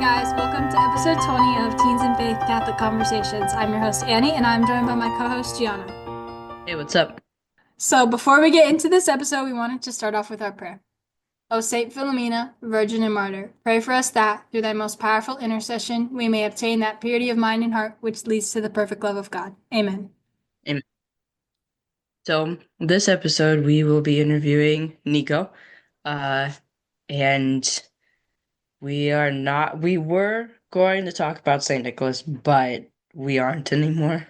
guys, welcome to episode 20 of Teens in Faith Catholic Conversations. I'm your host, Annie, and I'm joined by my co host, Gianna. Hey, what's up? So, before we get into this episode, we wanted to start off with our prayer. O Saint Philomena, Virgin and Martyr, pray for us that, through thy most powerful intercession, we may obtain that purity of mind and heart which leads to the perfect love of God. Amen. Amen. So, this episode we will be interviewing Niko. Uh, and we were going to talk about St. Nicholas, but we aren't anymore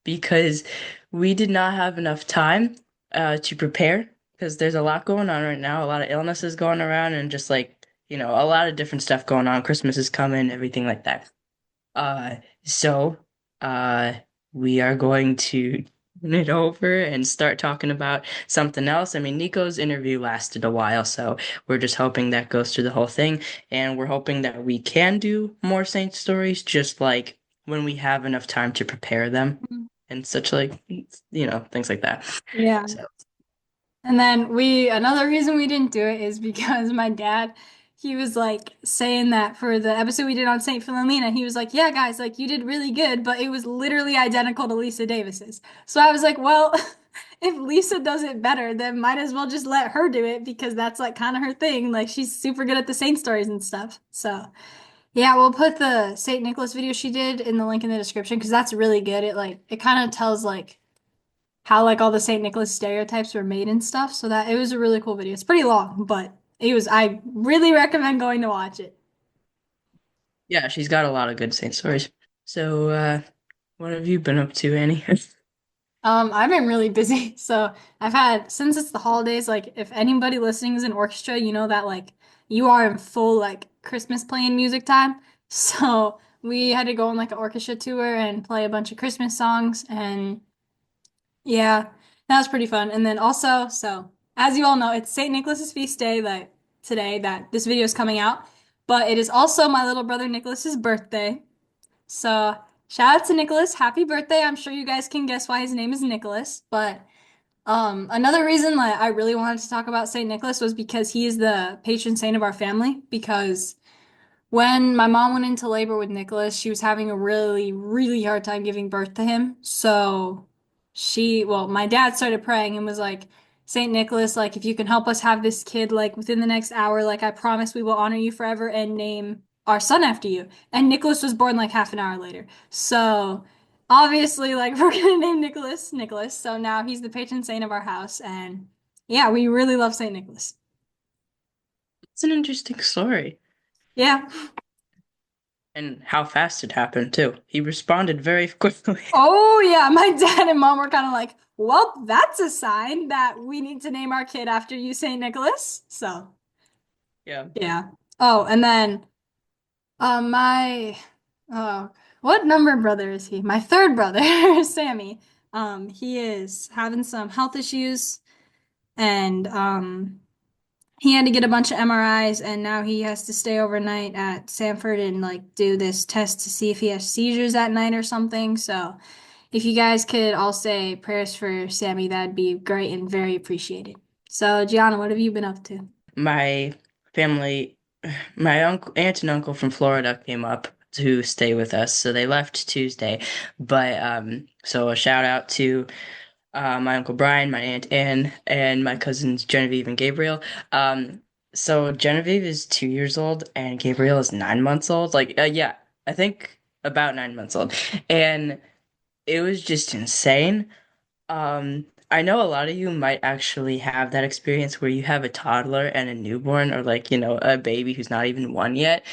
because we did not have enough time to prepare because there's a lot going on right now, a lot of illnesses going around and just a lot of different stuff going on. Christmas is coming, everything like that. Uh, so, uh, we are going to turn it over and start talking about something else. I mean, Nico's interview lasted a while, so we're just hoping that goes through the whole thing, and we're hoping that we can do more Saint stories, just like when we have enough time to prepare them and such things like that. Yeah. So, And then another reason we didn't do it is because my dad, he was like saying that for the episode we did on St. Philomena, he was like, yeah, guys, like you did really good, but it was literally identical to Lisa Davis's. So I was like, well, if Lisa does it better, then might as well just let her do it because that's like kind of her thing. Like she's super good at the saint stories and stuff. So yeah, we'll put the St. Nicholas video she did in the link in the description because that's really good. It kind of tells like how like all the St. Nicholas stereotypes were made and stuff. So that it was a really cool video. It's pretty long, but I really recommend going to watch it. yeah, she's got a lot of good Saint stories. So, what have you been up to, Annie? I've been really busy. So I've had since it's the holidays, like if anybody listening is an orchestra, you know that like you are in full like Christmas playing music time. So we had to go on like an orchestra tour and play a bunch of Christmas songs and yeah, that was pretty fun. And then also, so as you all know, it's St. Nicholas's feast day that today that this video is coming out, but it is also my little brother Nicholas's birthday. So shout out to Nicholas, happy birthday. I'm sure you guys can guess why his name is Nicholas, but another reason that I really wanted to talk about St. Nicholas was because he is the patron saint of our family because when my mom went into labor with Nicholas, she was having a really, really hard time giving birth to him. So my dad started praying and was like, Saint Nicholas, like, if you can help us have this kid, like, within the next hour, like, I promise we will honor you forever and name our son after you. And Nicholas was born like half an hour later. So obviously, like, we're gonna name Nicholas Nicholas. So now he's the patron saint of our house. And yeah, we really love Saint Nicholas. It's an interesting story. Yeah. And how fast it happened, too. He responded very quickly. Oh yeah, my dad and mom were kind of like, "Well, that's a sign that we need to name our kid after you, Saint Nicholas." So, Yeah. yeah. Oh, and then my oh, what number brother is he? My third brother, Sammy. He is having some health issues and he had to get a bunch of MRIs and now he has to stay overnight at Sanford and like do this test to see if he has seizures at night or something. So, if you guys could all say prayers for Sammy, that'd be great and very appreciated. So, Gianna, what have you been up to? My family, my uncle, aunt and uncle from Florida came up to stay with us, so they left Tuesday. But so a shout out to my uncle Brian, my aunt Anne, and my cousins Genevieve and Gabriel. So Genevieve is 2 years old, and Gabriel is 9 months old. Yeah, I think about 9 months old, and it was just insane. I know a lot of you might actually have that experience where you have a toddler and a newborn or a baby who's not even one yet.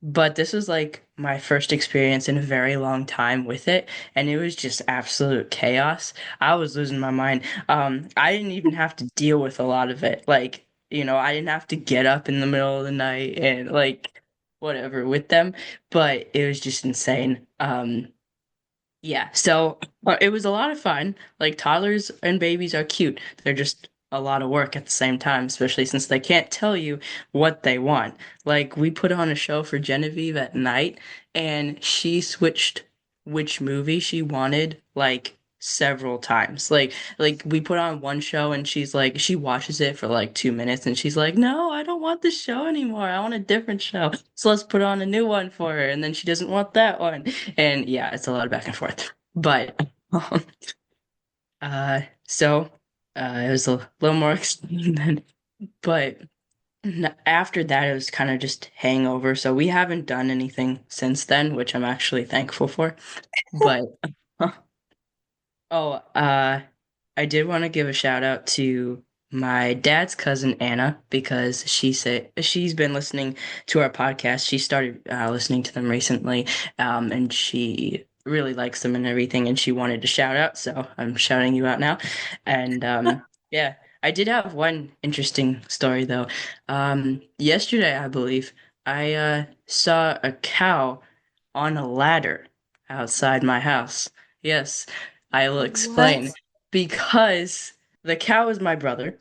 But this was like my first experience in a very long time with it, and it was just absolute chaos. I was losing my mind. I didn't even have to deal with a lot of it. I didn't have to get up in the middle of the night and whatever with them, but it was just insane. Yeah, so it was a lot of fun. Like toddlers and babies are cute. They're just a lot of work at the same time, especially since they can't tell you what they want. Like we put on a show for Genevieve at night and she switched which movie she wanted, like several times. Like we put on one show and she's like she watches it for like 2 minutes and she's like, "No, I don't want this show anymore. I want a different show. So let's put on a new one for her." And then she doesn't want that one. And yeah, it's a lot of back and forth. But so it was a little more extreme then. But after that, it was kind of just hangover. So we haven't done anything since then, which I'm actually thankful for. But oh, I did want to give a shout out to my dad's cousin Anna because she's been listening to our podcast. She started listening to them recently, and she really likes them and everything, and she wanted to shout out, so I'm shouting you out now. And yeah, I did have one interesting story though. Yesterday, I believe, I saw a cow on a ladder outside my house. Yes. I will explain. What? Because the cow is my brother.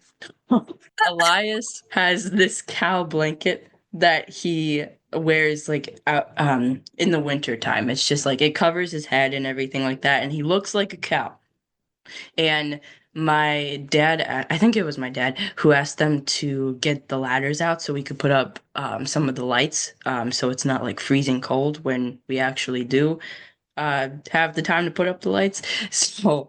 Elias has this cow blanket that he wears like in the winter time. It's just like it covers his head and everything like that, and he looks like a cow. And my dad, I think it was my dad, who asked them to get the ladders out so we could put up some of the lights, so it's not like freezing cold when we actually do have the time to put up the lights. So,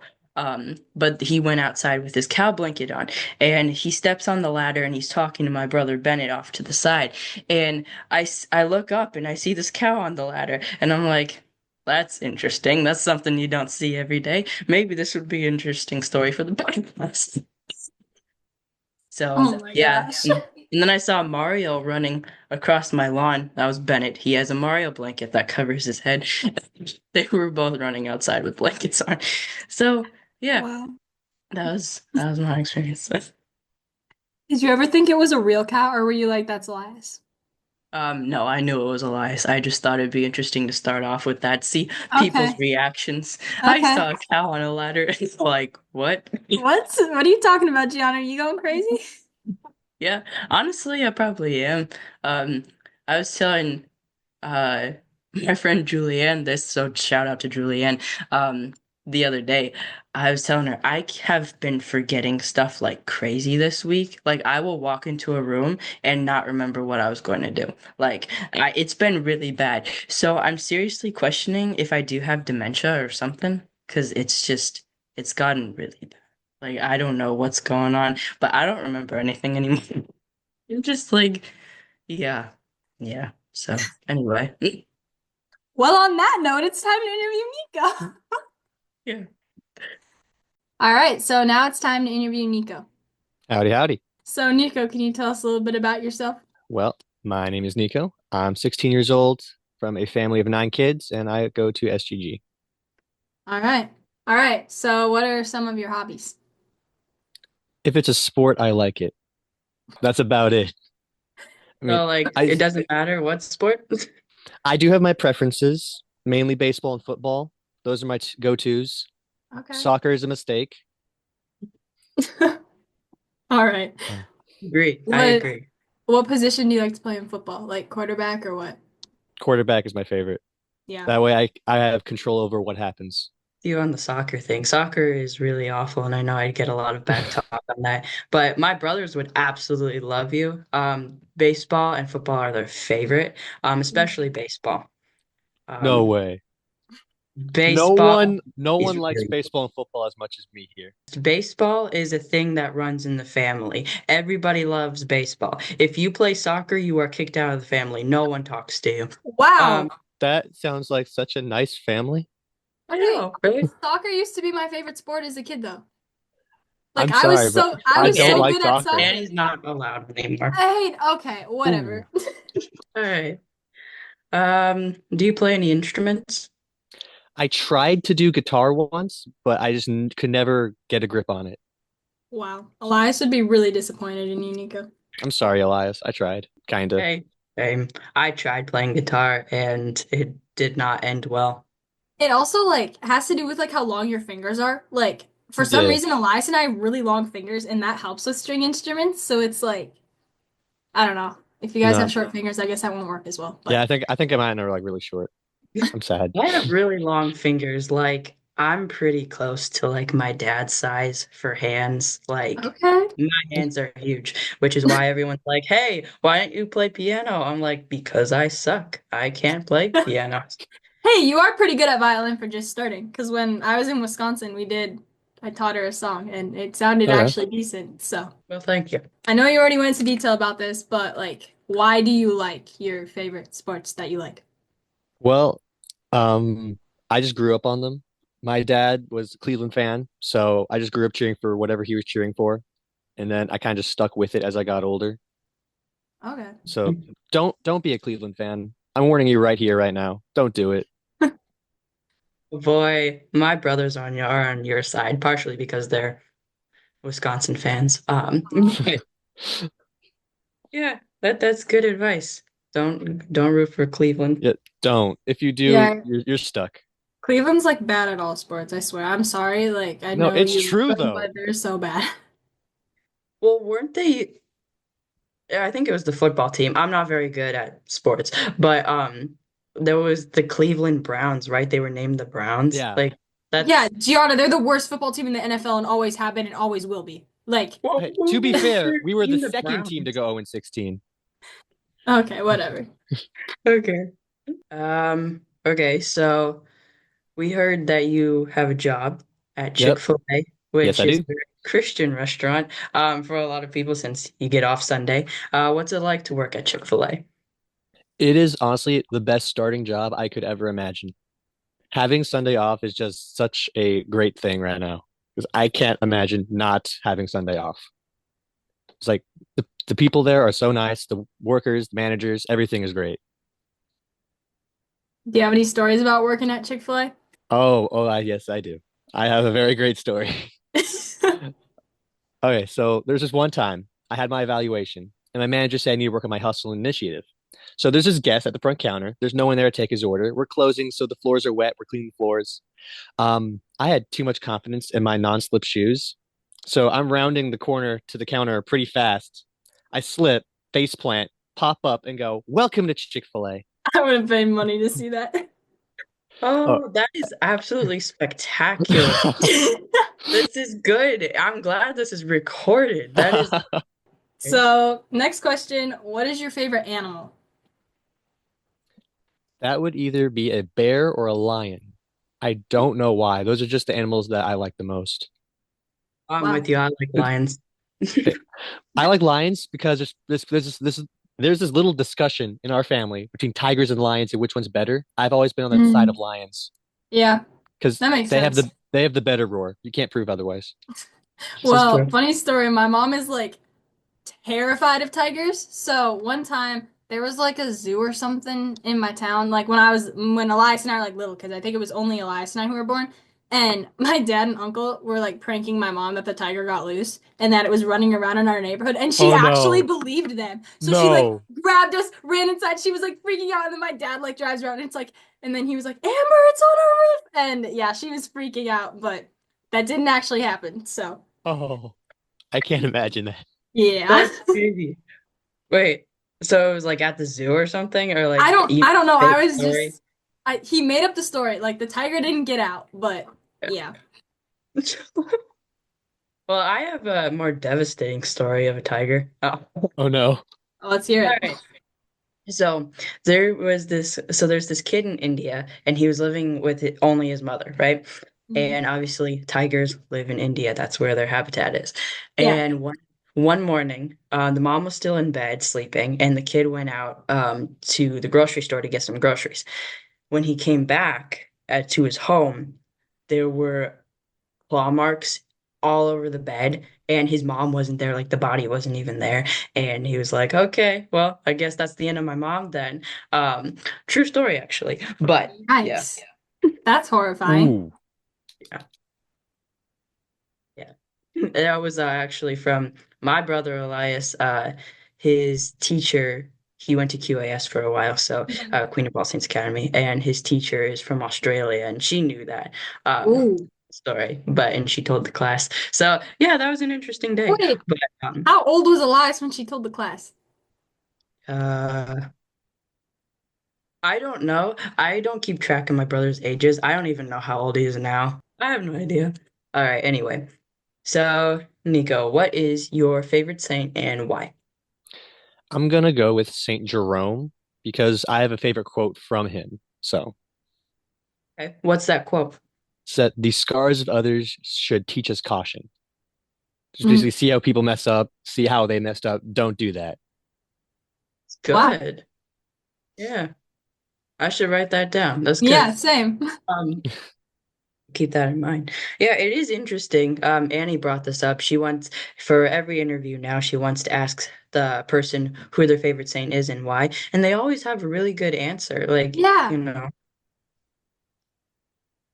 but he went outside with his cow blanket on and he steps on the ladder and he's talking to my brother Bennett off to the side. And I look up and I see this cow on the ladder and I'm like, that's interesting. That's something you don't see every day. Maybe this would be an interesting story for the podcast. So, Oh my yeah. gosh. And then I saw Mario running across my lawn. That was Bennett. He has a Mario blanket that covers his head. They were both running outside with blankets on. So, yeah, Wow. that was my experience. Did you ever think it was a real cow, or were you like, that's lies? No, I knew it was Elias. I just thought it'd be interesting to start off with that. See people's Okay. reactions. I Okay. saw a cow on a ladder. It's like, what? What are you talking about, Gianna? Are you going crazy? Yeah, honestly, I probably am. Um, I was telling uh my friend Julianne this, so shout out to Julianne. The other day, I was telling her I have been forgetting stuff like crazy this week. Like I will walk into a room and not remember what I was going to do. Like it's been really bad. So I'm seriously questioning if I do have dementia or something, because it's gotten really bad. Like I don't know what's going on, but I don't remember anything anymore. It's just like, yeah, yeah. So anyway, Well, on that note, it's time to interview Nico. yeah. All right, so now it's time to interview Nico. Howdy, howdy. So, Nico, can you tell us a little bit about yourself? Well, my name is Niko. I'm 16 years old from a family of 9 kids, and I go to SGG. All right. All right. So, what are some of your hobbies? If it's a sport, I like it. That's about it. I mean, So like, I it doesn't matter what sport. I do have my preferences, mainly baseball and football. Those are my go-tos. Okay. Soccer is a mistake. All right. Uh, Agree. I What agree. what position do you like to play in football? Like quarterback or what? Quarterback is my favorite. Yeah. That way I have control over what happens. You on the soccer thing. Soccer is really awful, and I know I'd get a lot of back talk on that. But my brothers would absolutely love you. Baseball and football are their favorite. Especially baseball. No Um, way. baseball No is one likes really baseball and football as much as me here. Baseball is a thing that runs in the family. Everybody loves baseball. If you play soccer, you are kicked out of the family. No one talks to you. Wow. Um, That sounds like such a nice family. I Wait, know, right? soccer used to be my favorite sport as a kid though. Like I'm sorry, but I I But was don't so Annie, like good at soccer. soccer. Annie's not allowed anymore. I hate, okay, Ooh. whatever. All right. Do you play any instruments? I tried to do guitar once, but I just could never get a grip on it. Wow. Elias would be really disappointed in you, Nico. I'm sorry, Elias. I tried. Kinda. Hey, I tried playing guitar and it did not end well. It also like has to do with like how long your fingers are. Like for some Yeah. reason Elias and I have really long fingers and that helps with string instruments. So it's like I don't know. If you guys No. have short fingers, I guess that won't work as well. Yeah, But I think mine are like really short. I'm sad. I have really long fingers, like I'm pretty close to like my dad's size for hands. Like Okay. my hands are huge, which is why everyone's like, "Hey, why don't you play piano?" I'm like, "Because I suck. I can't play piano." Hey, you are pretty good at violin for just starting. Because when I was in Wisconsin, I taught her a song and it sounded Okay. actually decent. So Well, thank you. I know you already went into detail about this, but like, why do you like your favorite sports that you like? Well, I just grew up on them. My dad was a Cleveland fan, so I just grew up cheering for whatever he was cheering for, and then I kind of just stuck with it as I got older. Okay. So don't be a Cleveland fan. I'm warning you right here, right now. Don't do it. Boy, my brothers are on your side, partially because they're Wisconsin fans. But yeah, that's good advice. Don't root for Cleveland. Yeah, don't. If you do, Yeah, you're stuck. Cleveland's like bad at all sports, I swear. I'm sorry. Like, I No, know it's you love true them, though. but they're so bad. Well, weren't they? I think it was the football team. I'm not very good at sports, but there was the Cleveland Browns, right? They were named the Browns. Yeah. Like Yeah, that's Gianna, they're the worst football team in the NFL and always have been and always will be. Like, well, Hey, to be who was fair, their we were the team? The second team to Browns. go 0 16. okay, whatever. Okay. Okay, so we heard that you have a job at Yep. Chick-fil-A, Yes, which I is do. a very Christian restaurant, for a lot of people since you get off Sunday. What's it like to work at Chick-fil-A? It is honestly the best starting job I could ever imagine. Having Sunday off is just such a great thing right now because I can't imagine not having Sunday off. It's like the people there are so nice, the workers, the managers, everything is great. Do you have any stories about working at Chick-fil-A? Yes, I do. I have a very great story. Okay, so there's this one time I had my evaluation, and my manager said I need to work on my hustle initiative. So there's this guest at the front counter. There's no one there to take his order. We're closing, so the floors are wet. We're cleaning floors. I had too much confidence in my non-slip shoes. So I'm rounding the corner to the counter pretty fast. I slip, face plant, pop up, and go, "Welcome to Chick-fil-A." I would have paid money to see that. Oh. Oh, that is absolutely spectacular. This is good. I'm glad this is recorded. That is So, next question, what is your favorite animal? That would either be a bear or a lion. I don't know why. Those are just the animals that I like the most. I'm Wow. with you. I like lions. I like lions because there's this little discussion in our family between tigers and lions and which one's better. I've always been on the side of Mm, lions yeah, because that makes sense. they have the better roar. You can't prove otherwise. This is Well, true. funny story, my mom is like terrified of tigers. So one time there was like a zoo or something in my town, like when Elias and I were like little kids. I think it was only Elias and I who were born. And my dad and uncle were like pranking my mom that the tiger got loose and that it was running around in our neighborhood. And she Oh actually no. believed them. So she like No. grabbed us, ran inside. She was like freaking out. And then my dad like drives around and it's like, and then he was like, Amber, it's on our roof. And yeah, she was freaking out, but that didn't actually happen. So Oh, I can't imagine that. yeah. That's crazy. Wait, so it was like at the zoo or something, or like you I don't know. fake I was story? just he made up the story. Like the tiger didn't get out, but yeah. Well, I have a more devastating story of a tiger. Oh. Oh no. Let's hear All it. right. So there's this kid in India, and he was living with only his mother, right? Mhm. And obviously, tigers live in India. That's where their habitat is. Yeah. And one morning, the mom was still in bed sleeping, and the kid went out to the grocery store to get some groceries. When he came back to his home, there were claw marks all over the bed, and his mom wasn't there, like the body wasn't even there. And he was like, okay, well, I guess that's the end of my mom then. Um, True story, actually. But yeah, Yikes. That's horrifying. Ooh. yeah, yeah. That was actually from my brother Elias. His teacher, he went to QAS for a while, so Mhm. Queen of All Saints Academy, and his teacher is from Australia, and she knew that Ooh. story, and she told the class. So yeah, that was an interesting day. Wait, But how old was Elias when she told the class? uh, I don't know. I don't keep track of my brother's ages. I don't even know how old he is now. I have no idea. All right, anyway. So, Nico, what is your favorite saint and why? I'm gonna go with Saint Jerome because I have a favorite quote from him. So, Okay. What's that quote? said the scars of others should teach us caution. Just Mm. basically see how people mess up, see how they messed up. Don't do that. It's Wow. good. Yeah, I should write that down. That's Yeah, good. same. Um, keep that in mind. Yeah, it is interesting. Annie brought this up. She wants, for every interview now, she wants to ask the person who their favorite saint is and why, and they always have a really good answer. Like, Yeah.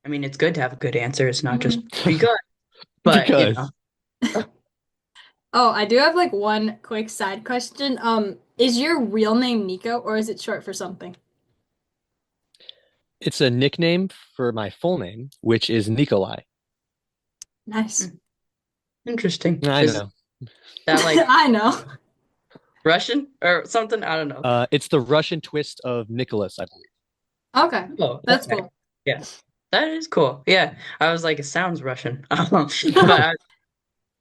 I mean, it's good to have a good answer. It's not just Mhm. be good, but Because Oh, I do have like one quick side question. Is your real name Nico or is it short for something? it's a nickname for my full name, which is Nikolai. Nice. Hmm, interesting. I Is know. that like I know. Russian or something? I don't know. It's the Russian twist of Nicholas, I believe. Okay. Oh, That's okay. cool. Yeah, that is cool. Yeah, I was like, it sounds Russian. All right.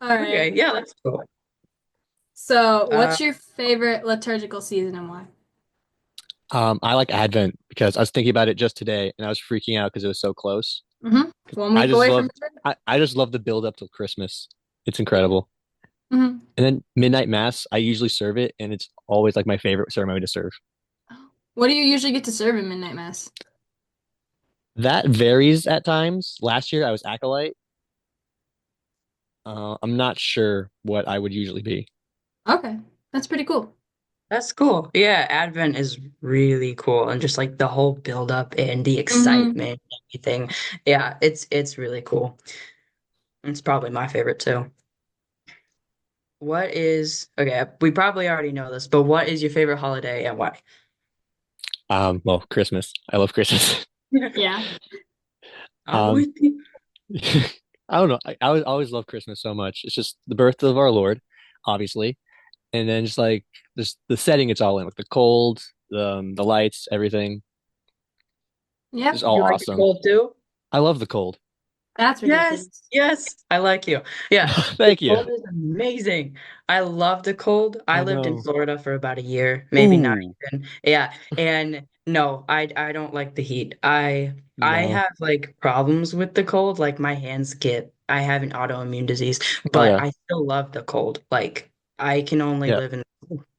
Okay, yeah, that's cool. So, Uh, what's your favorite liturgical season and why? I like Advent because I was thinking about it just today and I was freaking out because it was so close. One I week just away love from Easter? I just love the build up till Christmas. It's incredible. Mm-hmm. And then midnight mass, I usually serve it and it's always like my favorite ceremony to serve. What do you usually get to serve in midnight mass? That varies at times. Last year I was acolyte. I'm not sure what I would usually be. Okay. That's pretty cool. that's cool. Yeah, Advent is really cool, and just like the whole build up and the Mm-hmm. excitement and everything. Yeah, it's really cool. It's probably my favorite too. What is okay? We probably already know this, but what is your favorite holiday and why? Well, Christmas. I love Christmas. Yeah. I'm Um, with you. I don't know. I always love Christmas so much. It's just the birth of our Lord, obviously, and then just like just the setting it's all in, like the cold, the lights, everything, Yep. just all You like it awesome. cold too? I love the cold. That's Yes, ridiculous. yes, I like you. Yeah, the Thank you. cold is amazing. I love the cold. I I lived in know. Florida for about a year, maybe not Ooh, even. Yeah, and no, I don't like the heat. I no. have like problems with the cold. Like my hands get, I have an autoimmune disease, Oh but yeah, I still love the cold. Like I can only yeah. live in.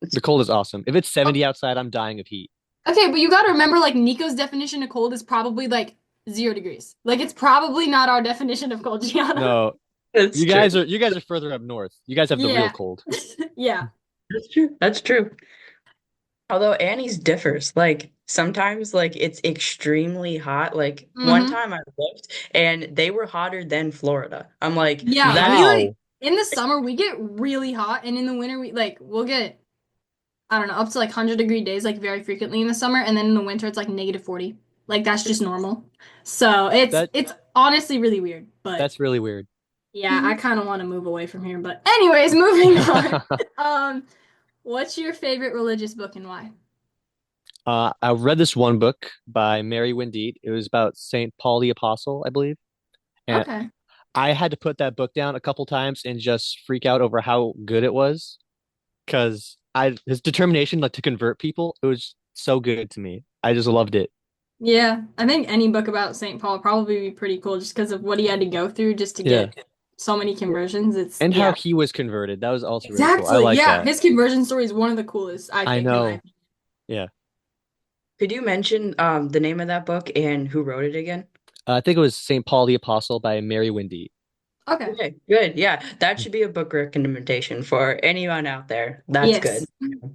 The cold is awesome. If it's 70 outside, I'm dying of heat. Okay, but you got to remember, like, Nico's definition of cold is probably like 0 degrees. Like, it's probably not our definition of cold, Gianna. No, That's true. you guys are further up north. You guys have the real Yeah. cold. Yeah. That's true. That's true. Although Annie's differs, like sometimes like it's extremely hot. Like one Hmm. time I looked and they were hotter than Florida. I'm like, Yeah, that we is like How? in the summer we get really hot, and in the winter we'll get I don't know up to like 100-degree days like very frequently in the summer, and then in the winter it's like -40. Like that's just normal. So it's That it's honestly really weird, but that's really weird. yeah, I kind of want to move away from here. But anyways, moving on. Um, what's your favorite religious book and why? I read this one book by Mary Windeet. It was about Saint Paul the Apostle, I believe. And Okay. I had to put that book down a couple times and just freak out over how good it was because I his determination like to convert people, it was so good to me. I just loved it. Yeah, I think any book about St. Paul probably be pretty cool just because of what he had to go through just to Yeah. get so many conversions. It's And how yeah. he was converted. That was also really cool. I Exactly. like Yeah, that. his conversion story is one of the coolest, I I think, in my know. opinion. Yeah. Could you mention the name of that book and who wrote it again? I think it was Saint Paul the Apostle by Mary Windeet. Okay. Okay, good. Yeah, that should be a book recommendation for anyone out there. That's good. Yes.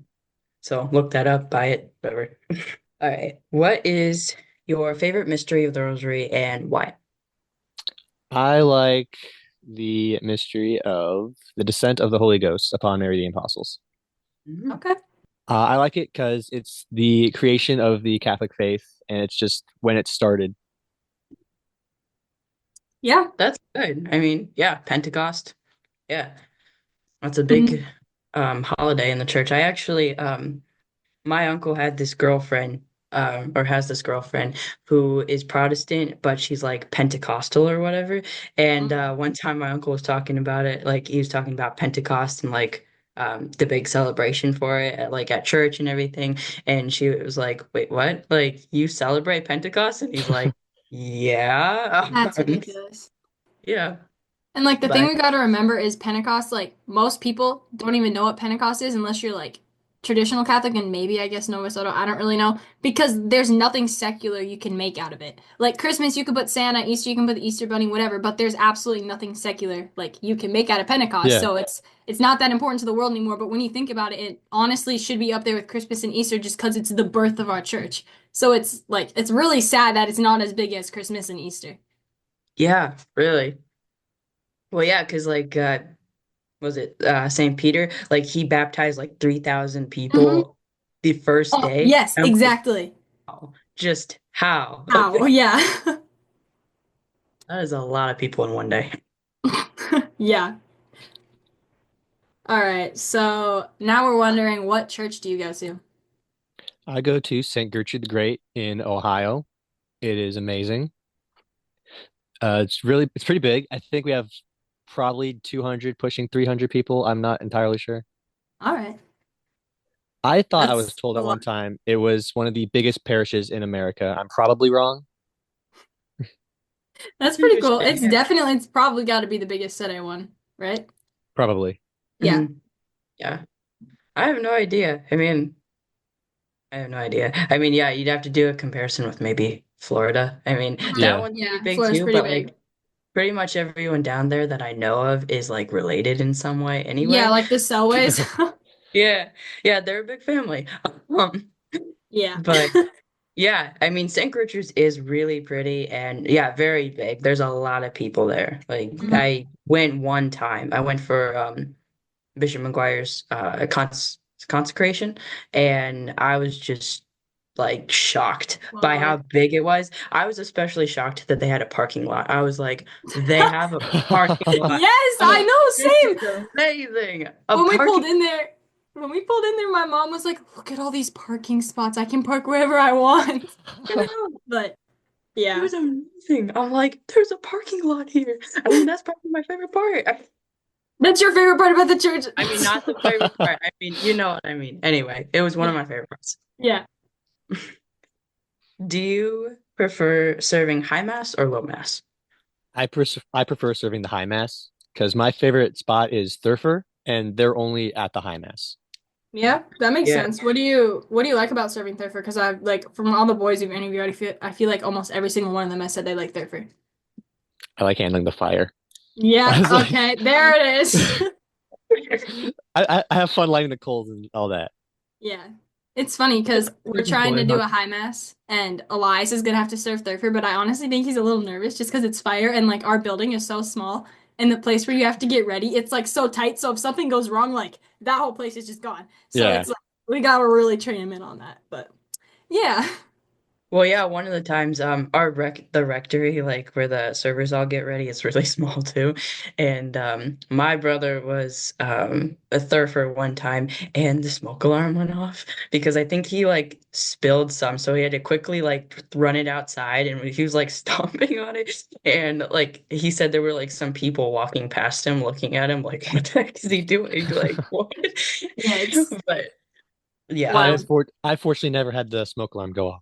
So look that up, buy it, whatever. All right. What is your favorite mystery of the Rosary and why? I like the mystery of the descent of the Holy Ghost upon Mary the Apostles. Mhm. Okay. I like it because it's the creation of the Catholic faith, and it's just when it started. Yeah. That's good. I mean, yeah, Pentecost. Yeah, that's a Mhm. big holiday in the church. I actually my uncle had this girlfriend or has this girlfriend who is Protestant, but she's like Pentecostal or whatever. And one time my uncle was talking about it, like he was talking about Pentecost and like the big celebration for it at, like at church and everything. And she was like, "Wait, what? Like you celebrate Pentecost?" And he's like, "Yeah, That's ridiculous. yeah." And like the thing But we got to remember is Pentecost, like most people don't even know what Pentecost is unless you're like traditional Catholic and maybe I guess Nova Soto. I don't really know because there's nothing secular you can make out of it. Like Christmas, you could put Santa, Easter, you can put the Easter Bunny, whatever, but there's absolutely nothing secular like you can make out of Pentecost. Yeah. So it's not that important to the world anymore. But when you think about it, it honestly should be up there with Christmas and Easter just because it's the birth of our church. So it's like it's really sad that it's not as big as Christmas and Easter. yeah, really. Well, yeah, because like was it St. Peter? Like he baptized like 3,000 Mhm. people the first Oh, day. yes, I'm like, exactly. wow, just how? Ow, yeah. That is a lot of people in one day. Yeah. All right. So now we're wondering what church do you go to? I go to St. Gertrude the Great in Ohio. It is amazing. It's pretty big. I think we have probably 200 pushing 300 people. I'm not entirely sure. All right. I thought I was That's told a at lot. one time it was one of the biggest parishes in America. I'm probably wrong. That's pretty cool. Interesting. It's Yeah. definitely, it's probably got to be the biggest Sunday one, right? Probably. Yeah. Mhm. Yeah. I have no idea. I have no idea. I mean, yeah, you'd have to do a comparison with maybe Florida. I mean, that Yeah. one's pretty Yeah. big Florida's too, pretty but big. like pretty much everyone down there that I know of is like related in some way Yeah, anyway. like the Selways. Yeah. Yeah, they're a big family. Um, Yeah. but yeah, I mean, St. Gertrude's is really pretty and yeah, very big. There's a lot of people there. Like Mhm. I went one time. I went for Bishop McGuire's consecration, and I was just like shocked by how Whoa. big it was. I was especially shocked that they had a parking lot. I was like, they have a parking lot. Yes, I'm I like, know, this same. is amazing. A When we pulled parking. in there, when we pulled in there, my mom was like, "Look at all these parking spots. I can park wherever I want." I know. But It yeah. was amazing. I'm like, there's a parking lot here. I mean, that's probably my favorite part. That's your favorite part about the church? I mean, not the favorite part. I mean, you know what I mean. Anyway, it was one of Yeah. my favorite parts. Yeah. Do you prefer serving high mass or low mass? I prefer serving the high mass because my favorite spot is Thurfer, and they're only at the high mass. Yeah, that makes Yeah. sense. What do you like about serving Thurfer? Because I like from all the boys you've interviewed, I feel like almost every single one of them has said they like Thurfer. I like handling the fire. I Yeah, was like, okay, there it is. I have fun lighting the coals and all that. Yeah. It's funny because we're Certain trying to point, do huh? a high mass and Elias is gonna have to serve Thurfer, but I honestly think he's a little nervous just because it's fire and like our building is so small and the place where you have to get ready, it's like so tight. So if something goes wrong, like that whole place is just gone. So Yeah. it's like we gotta really train him in on that. But yeah. Well, yeah, one of the times, the rectory, like where the servers all get ready, it's really small too. And my brother was a thurfer one time, and the smoke alarm went off because I think he like spilled some, so he had to quickly like run it outside, and he was like stomping on it, and like he said there were like some people walking past him, looking at him, like, what the heck is he doing? Like, what? Yeah, it's But yeah, wild. I fortunately never had the smoke alarm go off.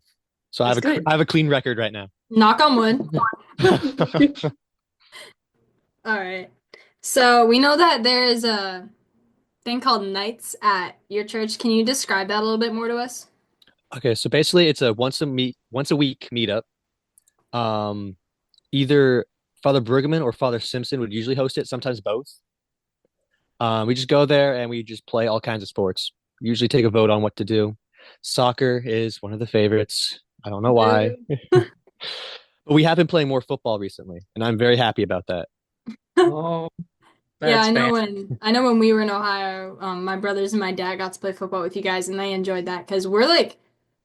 So that's good. I have a clean record right now. Knock on wood. All right. So we know that there is a thing called nights at your church. Can you describe that a little bit more to us? Okay, so basically it's a once a week meetup. Um, Either Father Brueggemann or Father Simpson would usually host it, sometimes both. We just go there and we just play all kinds of sports. Usually take a vote on what to do. Soccer is one of the favorites. I don't know why, Boo. but we have been playing more football recently, and I'm very happy about that. Oh, Yeah, that's fantastic. I know when we were in Ohio, my brothers and my dad got to play football with you guys and they enjoyed that because we're like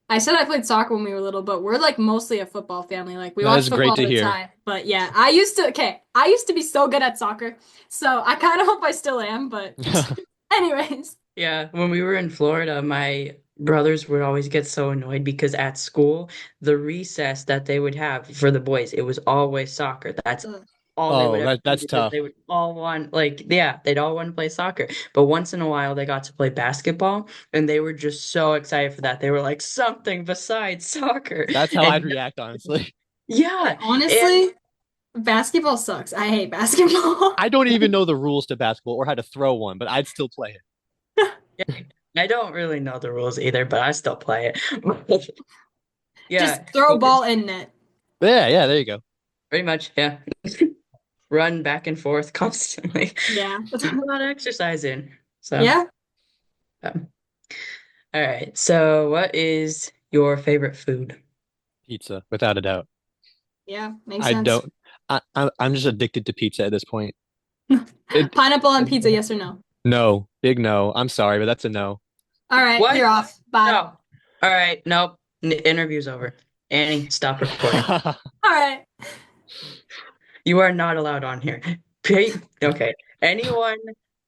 I said I played soccer when we were little, but we're like mostly a football family. Like we That watch is great football to all the hear. time. But yeah, I used to be so good at soccer. So I kind of hope I still am, but anyways. Yeah, when we were in Florida, brothers would always get so annoyed because at school, the recess that they would have for the boys, it was always soccer. That's Ugh. all they would Oh, ever do that's because tough. they would all want, like, yeah, they'd all want to play soccer. But once in a while, they got to play basketball, and they were just so excited for that. They were like, something besides soccer. That's how I'd And react, honestly. Hey, yeah, and honestly, basketball sucks. I hate basketball. I don't even know the rules to basketball or how to throw one, but I'd still play it. yeah, I don't really know the rules either, but I still play it. Just Yeah, throw ball in net. Yeah, yeah, there you go. pretty much, yeah. Run back and forth constantly. Yeah. Get a lot of exercise in. So, Yeah. um, all right. So, what is your favorite food? Pizza, without a doubt. Yeah. Makes I sense. don't. I'm just addicted to pizza at this point. It Pineapple on pizza, yes or no? No, big no. I'm sorry, but that's a no. All right, What? you're off. Bye. No. All right. Nope. Interview's over. Annie, stop recording. All right. You are not allowed on here. Okay. Anyone,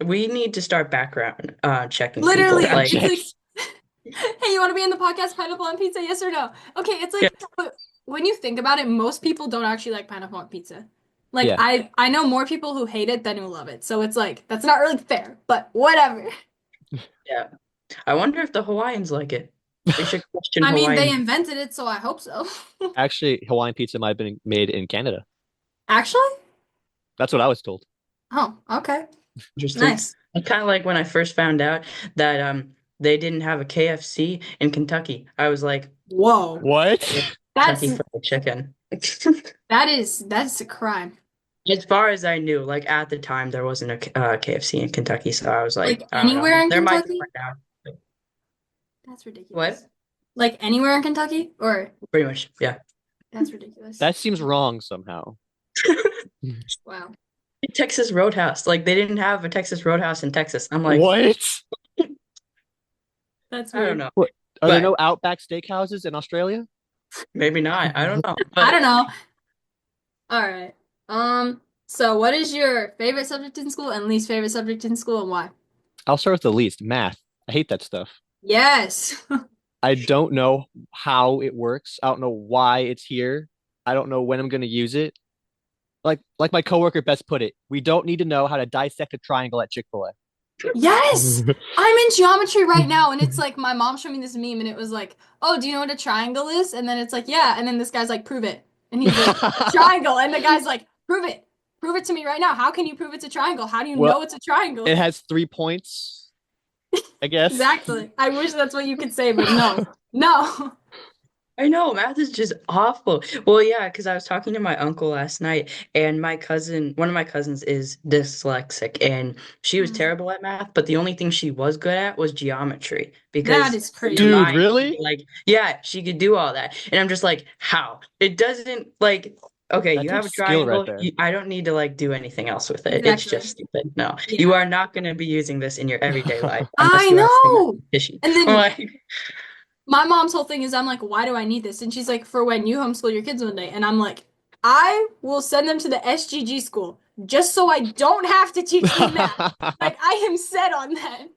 we need to start background checking people. Literally, Background Like, it's like, checks. hey, you want to be in the podcast Pineapple on Pizza? Yes or no? Okay, it's yeah, like when you think about it, most people don't actually like pineapple on pizza. Like Yeah, I know more people who hate it than who love it. So it's like that's not really fair, but whatever. yeah. I wonder if the Hawaiians like it. We should question I mean, they Hawaiian. invented it, so I hope so. actually, Hawaiian pizza might have been made in Canada. Actually? That's what I was told. Oh, okay. Interesting. Nice. It's kind of like when I first found out that they didn't have a KFC in Kentucky. I was like, Whoa. What? Kentucky That's Fried Chicken. that's a crime. As far as I knew, like at the time, there wasn't a KFC in Kentucky, so I was like, Like I don't know. anywhere in There might be Kentucky? one now. That's What? ridiculous. Like anywhere in Kentucky? Or Pretty much, yeah. that's ridiculous. That seems wrong somehow. Wow. Texas Roadhouse. Like they didn't have a Texas Roadhouse in Texas. I'm like, What? That's I don't weird. know, What? Are there but no Outback steakhouses in Australia? maybe not. I don't know, I but don't know. All right. So what is your favorite subject in school and least favorite subject in school and why? I'll start with the least, math. I hate that stuff. Yes. I don't know how it works. I don't know why it's here. I don't know when I'm going to use it. Like my coworker best put it, we don't need to know how to dissect a triangle at Chick-fil-A. Yes. I'm in geometry right now and it's like my mom showed me this meme and it was like, "Oh, do you know what a triangle is?" And then it's like, "Yeah." And then this guy's like, "Prove it." And he's like, "A triangle." And the guy's like, "Prove it. Prove it to me right now. How can you prove it's a triangle? How do you Well, know it's a triangle?" it has 3 points, I guess. Exactly. I wish that's what you could say, but no. No. I know math is just awful. Well, yeah, because I was talking to my uncle last night, and one of my cousins is dyslexic, and she was Mm. terrible at math, but the only thing she was good at was geometry That because is in her Dude, crazy. mind, she really? could, like, yeah, she could do all that. And I'm just like, how? It doesn't like, okay, That you have takes a skill right triangle. there. I don't need to like do anything else with it. It's just Exactly. stupid. No, you Yeah. are not going to be using this in your everyday life unless I you have some know. issue. And I'm then like, my mom's whole thing is I'm like, why do I need this? And she's like, for when you homeschool your kids one day. And I'm like, I will send them to the SGG school just so I don't have to teach them math. Like I am set on that.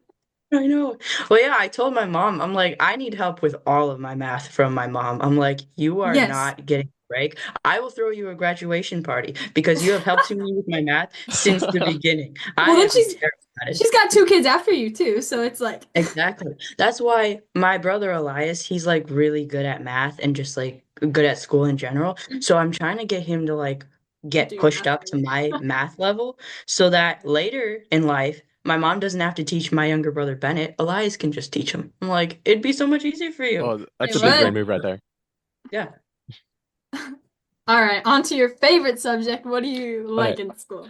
I know. Well, yeah, I told my mom, I'm like, I need help with all of my math from my mom. I'm like, you are Yes. not getting a break. I will throw you a graduation party because you have helped me with my math since the beginning. I Well, then am terrible at it. she's got two kids after you too, so it's like Exactly. That's why my brother Elias, he's like really good at math and just like good at school in general. So I'm trying to get him to like get do pushed math up for to me. my math level so that later in life, my mom doesn't have to teach my younger brother Bennett. Elias can just teach him. I'm like, it'd be so much easier for you. Oh, It that's a big brain would. move right there. Yeah. All right, on to your favorite subject. What do you All like right. in school?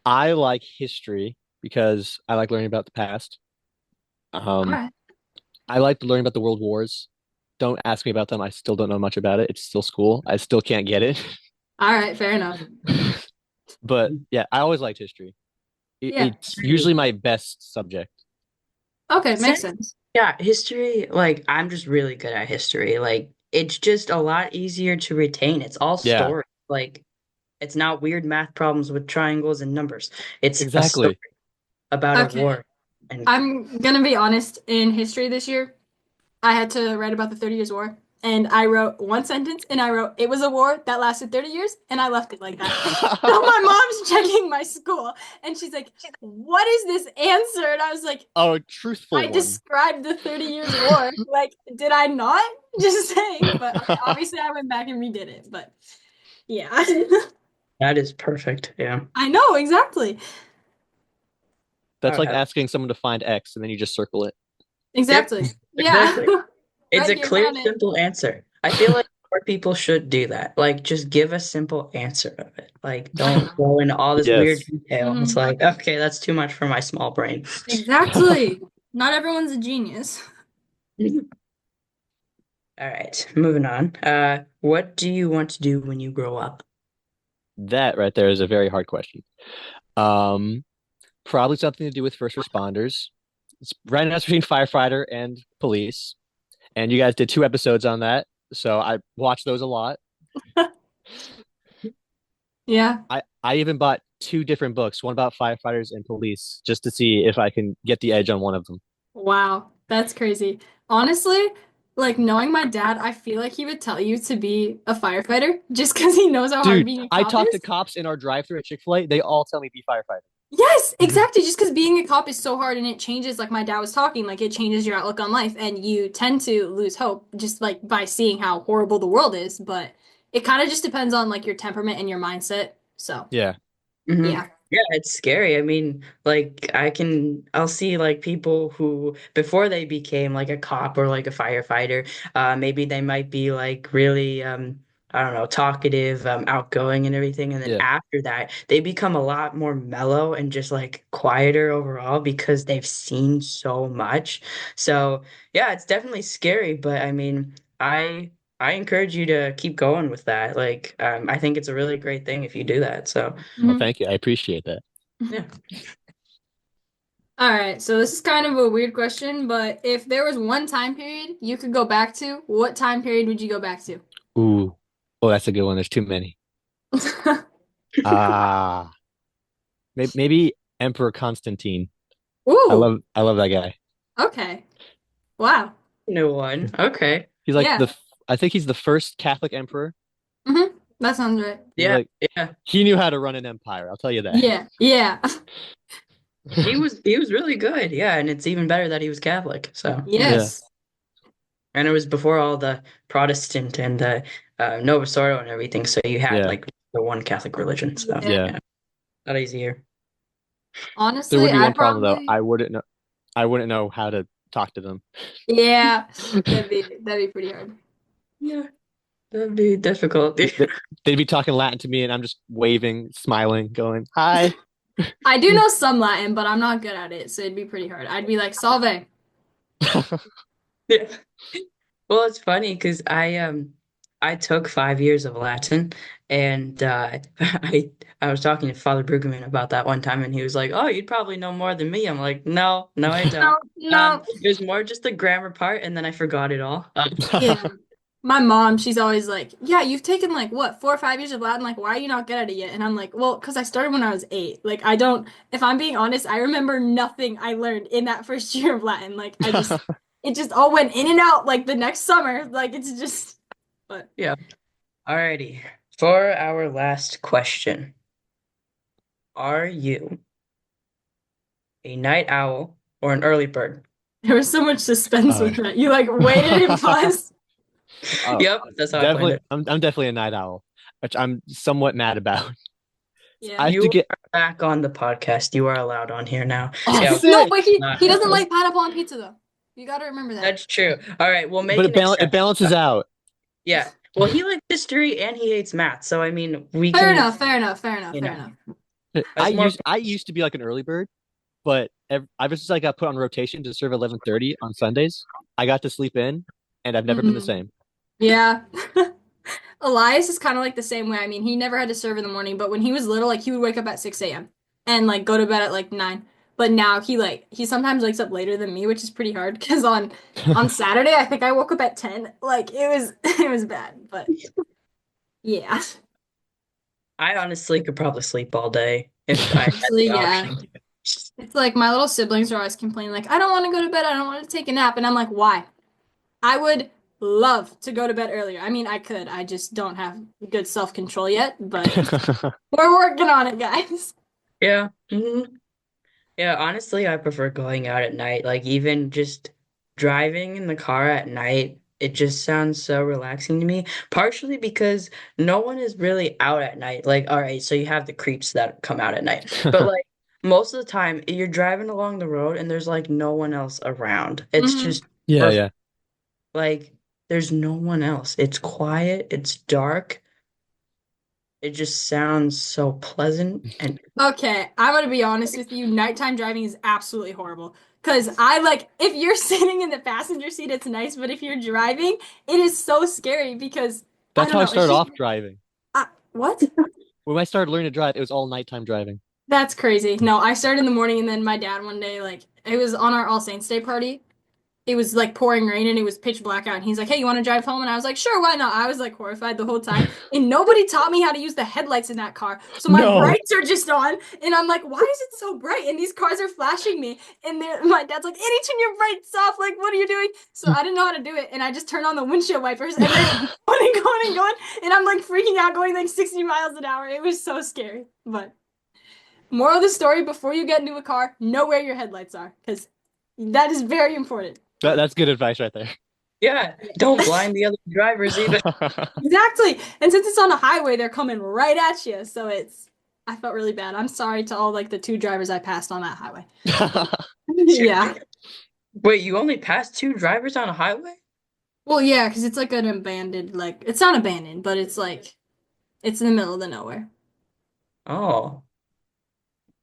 I like history because I like learning about the past. All Um, right. I like learning about the world wars. Don't ask me about them. I still don't know much about it. It's still school. I still can't get it. All right, fair enough. But yeah, I always liked history. Yeah. It's usually my best subject. Okay, Same. makes sense. Yeah, history, like I'm just really good at history. Like it's just a lot easier to retain. It's all Yeah, story. Like it's not weird math problems with triangles and numbers. It's a story exactly. about a Okay. war. And I'm gonna be honest, in history this year, I had to write about the 30 Years' War. And I wrote one sentence and I wrote, it was a war that lasted 30 years. And I left it like that. So my mom's checking my school and she's like, what is this answer? And I was like, Oh, truthful I one. described the 30 Years' War. Like, did I not? Just saying. But obviously I went back and redid it. But yeah. That is perfect. Yeah. I know, exactly. That's I would like have. asking someone to find X and then you just circle it. Yep. Exactly. Yeah. Exactly. It's Right a here, clear, found it. simple answer. I feel like more people should do that. Like, just give a simple answer of it. Like, I don't know. go into all this weird Yes. detail. It's Hmm. like, okay, that's too much for my small brain. Exactly. Not everyone's a genius. All right, moving on. What do you want to do when you grow up? That right there is a very hard question. Um, Probably something to do with first responders. It's right now it's between firefighter and police. And you guys did 2 episodes on that. So I watched those a lot. Yeah. I even bought 2 different books, one about firefighters and police, just to see if I can get the edge on one of them. Wow. That's crazy. Honestly, like knowing my dad, I feel like he would tell you to be a firefighter just because he knows how hard Dude, being a I cop talk to is. cops in our drive-through at Chick-fil-A. They all tell me be firefighter. Yes, exactly. Just because being a cop is so hard and it changes, like my dad was talking, like it changes your outlook on life and you tend to lose hope just like by seeing how horrible the world is. But it kind of just depends on like your temperament and your mindset. So, Yeah. Hmm. yeah. Yeah, it's scary. I mean, like I'll see like people who before they became like a cop or like a firefighter, maybe they might be like really, I don't know, talkative, outgoing and everything. And then Yeah. after that, they become a lot more mellow and just like quieter overall because they've seen so much. So yeah, it's definitely scary, but I mean, I encourage you to keep going with that. Like, I think it's a really great thing if you do that. So. Well, Mhm. thank you. I appreciate that. Yeah. All right. So this is kind of a weird question, but if there was one time period you could go back to, what time period would you go back to? Ooh. Oh, that's a good one. There's too many. Ah, maybe Emperor Constantine. Ooh, I love that guy. okay. Wow. New one. Okay. He's like Yeah. I think he's the first Catholic emperor. That sounds right. He's Yeah, like yeah. he knew how to run an empire. I'll tell you that. Yeah. Yeah. He was really good. Yeah, and it's even better that he was Catholic. So, yeah. Yeah. Yes. And it was before all the Protestant and the Novus Ordo and everything. So you had Yeah. like the one Catholic religion. So, Yeah. Yeah. yeah, not easier. There Honestly, would be one I'd problem though. probably I wouldn't know how to talk to them. yeah. That'd be pretty hard. Yeah, that'd be difficult. They- They'd be talking Latin to me and I'm just waving, smiling, going, "Hi." I do know some Latin, but I'm not good at it, so it'd be pretty hard. I'd be like, Salve. Yeah. Well, it's funny because I took 5 years of Latin and I was talking to Father Brueggemann about that one time and he was like, "Oh, you'd probably know more than me." I'm like, "No, no, I don't." No, no. It was more just the grammar part and then I forgot it all. Yeah. My mom, she's always like, yeah, you've taken like what, 4 or 5 years of Latin? Like, why are you not good at it yet? And I'm like, well, because I started when I was 8. Like, I don't, if I'm being honest, I remember nothing I learned in that first year of Latin. Like, it just all went in and out like the next summer. Like, it's just, but Yeah. Alrighty. For our last question, are you a night owl or an early bird? there was so much suspense Uh, with that. You like waited and paused. oh, Yep, that's how I planned definitely. it. I'm definitely a night owl, which I'm somewhat mad about. I Yeah. have to You get. are back on the podcast. You are allowed on here now. Oh, Yeah, No, sick! but he not he doesn't early. like pineapple on pizza though. You got to remember that. That's true. All right, we'll make But an it exception. balances out. Yeah. Well, he likes history and he hates math. So I mean, we Fair can, enough, fair enough, fair enough, you fair know, enough. that's more. I used to be like an early bird, but I was just like got put on rotation to serve 11:30 on Sundays. I got to sleep in, and I've never been the Mm. same. Yeah. Elias is kind of like the same way. I mean, he never had to serve in the morning, but when he was little, like he would wake up at 6 a.m. and like go to bed at like 9. But now he sometimes wakes up later than me, which is pretty hard because on Saturday I think I woke up at 10. Like it was it was bad, but yeah. I honestly could probably sleep all day if I had Honestly, the yeah. option. It's like my little siblings are always complaining like I don't want to go to bed, I don't want to take a nap, and I'm like, "Why?" I would love to go to bed earlier. I mean, I could. I just don't have good self-control yet, but we're working on it, guys. Yeah. Yeah, honestly, I prefer going out at night. Like even just driving in the car at night, it just sounds so relaxing to me. Partially because no one is really out at night. Like, all right, so you have the creeps that come out at night. But like most of the time, you're driving along the road and there's like no one else around. It's Hmm. just Yeah, perfect. yeah. Like there's no one else. It's quiet, it's dark. It just sounds so pleasant and Okay, I'm gonna be honest with you. Nighttime driving is absolutely horrible. Because I like, if you're sitting in the passenger seat, it's nice, but if you're driving, it is so scary because I That's don't how I know. It's started just, off driving. what? When I started learning to drive, it was all nighttime driving. That's crazy. No, I started in the morning and then my dad one day, like, it was on our All Saints Day party. It was like pouring rain and it was pitch black out. And he's like, "Hey, you want to drive home?" And I was like, "Sure, why not?" I was like horrified the whole time. And nobody taught me how to use the headlights in that car. So my No. brights are just on. And I'm like, "Why is it so bright?" And these cars are flashing me. And my dad's like, "Annie, turn your brights off. Like, what are you doing?" So I didn't know how to do it. And I just turned on the windshield wipers and they're going and going and going. And I'm like freaking out, going like 60 miles an hour. It was so scary. But moral of the story, before you get into a car, know where your headlights are. Because that is very important. But That's good advice right there. yeah, don't blind the other drivers either. exactly. And since it's on a highway, they're coming right at you. So I felt really bad. I'm sorry to all like the two drivers I passed on that highway. But yeah. Wait, you only passed two drivers on a highway? Well, yeah, because it's like an abandoned, like, it's not abandoned, but it's like, it's in the middle of the nowhere. Oh,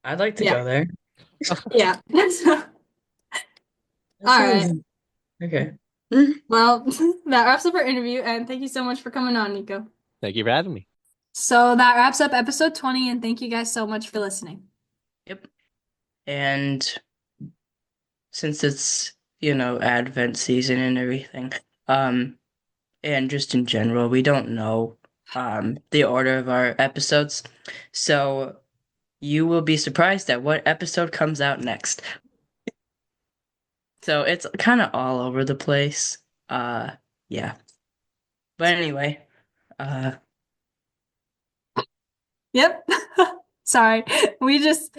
I'd like to Yeah. go there. Yeah. That All right. sounds okay. Mhm. Well, that wraps up our interview, and thank you so much for coming on, Nico. Thank you for having me. So that wraps up episode 20, and thank you guys so much for listening. Yep. And since it's, Advent season and everything, um, and just in general, we don't know the order of our episodes. So you will be surprised at what episode comes out next. So it's kind of all over the place. Yeah. But anyway, uh Yep. Sorry. We just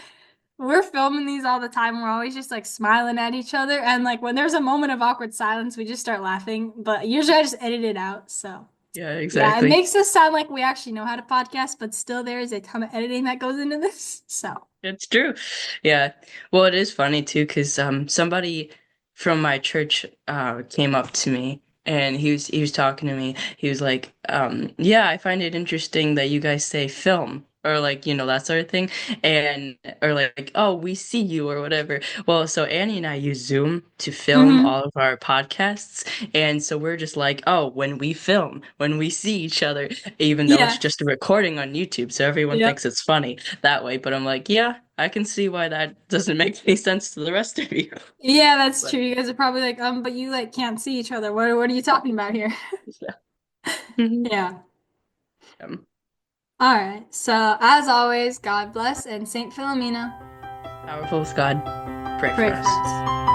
we're filming these all the time. We're always just like smiling at each other. And like when there's a moment of awkward silence, we just start laughing. But usually I just edit it out. So yeah, yeah, it exactly. makes us sound like we actually know how to podcast, but still there is a ton of editing that goes into this. So It's true. Yeah. Well, it is funny too, because somebody from my church came up to me and he was talking to me. He was like, yeah, I find it interesting that you guys say film or like, that sort of thing. And or like, oh, we see you or whatever. Well, so Annie and I use Zoom to film hmm. all of our podcasts. And so we're just like, oh, when we film, when we see each other, even though it's Yeah. just a recording on YouTube, so everyone Yep. thinks it's funny that way. But I'm like, yeah, I can see why that doesn't make any sense to the rest of you. Yeah, that's But true. You guys are probably like, but you like can't see each other. What are you talking about here? yeah. Mhm. Yeah. Um, All right. So as always, God bless and Saint Philomena, Powerful God, pray pray for for us. us.